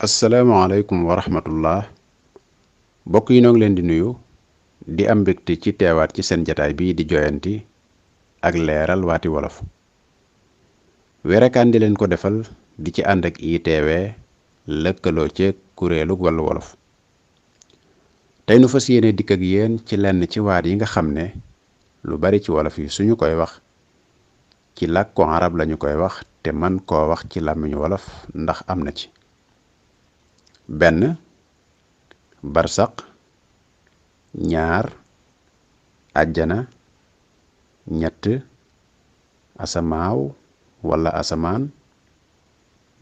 asalaamaaleykum wa rahmatullah mbokk yi noo ngi leen di nuyu di am mbégte ci teewaat ci seen jataay bii di joyanti ak leeral waati wolof werekaan di leen ko defal di ci ànd ak ITV lëkkaloo ci kuréelu wàllu wolof tey nu fas yéene dikk ak yéen ci lenn ci waat yi nga xam ne lu bari ci wolof yi suñu koy wax ci làkku arab lañu koy wax te man koo wax ci làmmiñu wolof ndax am na ci benn barsaq, ñaar àjjana, ñett asamaaw wala asamaan,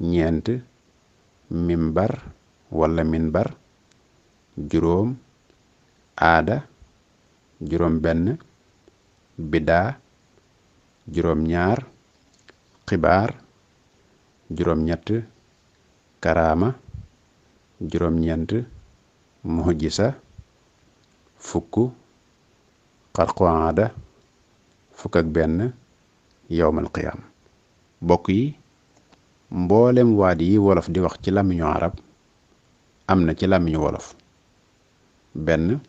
ñeent mimbar wala minbar, juróom aada, juróom benn bidaa, juróom ñaar xibaar, juróom ñett karaama, juróom ñeent muhjisa, fukk xarqu aada, fukk ak benn yowmal qiyaam. bokk yi mboolem waat yi wolof di wax ci làmmiñu arab am na ci làmmiñu wolof. benn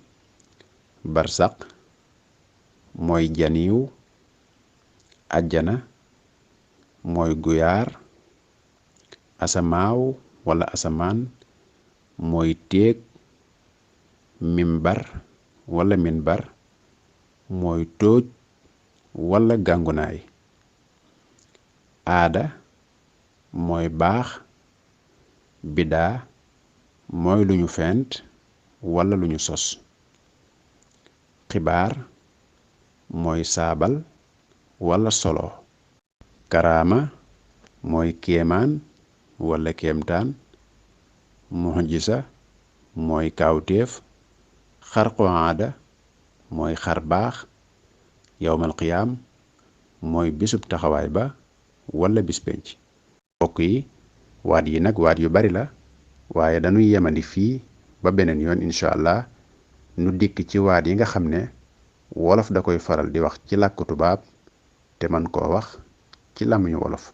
barsaq mooy janiw, ajjana mooy guyaar, asamaaw wala asamaan mooy téeg, mimbar wala minbar mooy tóoj wala gàngunaay, aada mooy baax, bidaa mooy lu ñu fent wala lu ñu sos, xibaar mooy saabal wala solo, karaama mooy kéemaan wala kéemtaan, muhjisa mooy kaawteef, xarqu aada mooy xar baax, yowmal qiyaam mooy bisub taxawaay ba wala bis penc. mbokk yi waat yi nag waat yu bari la waaye dañuy yemandi fii ba beneen yoon incha allah nu dikk ci waat yi nga xam ne wolof da koy faral di wax ci làkku tubaab te man koo wax ci làmmiñu wolof.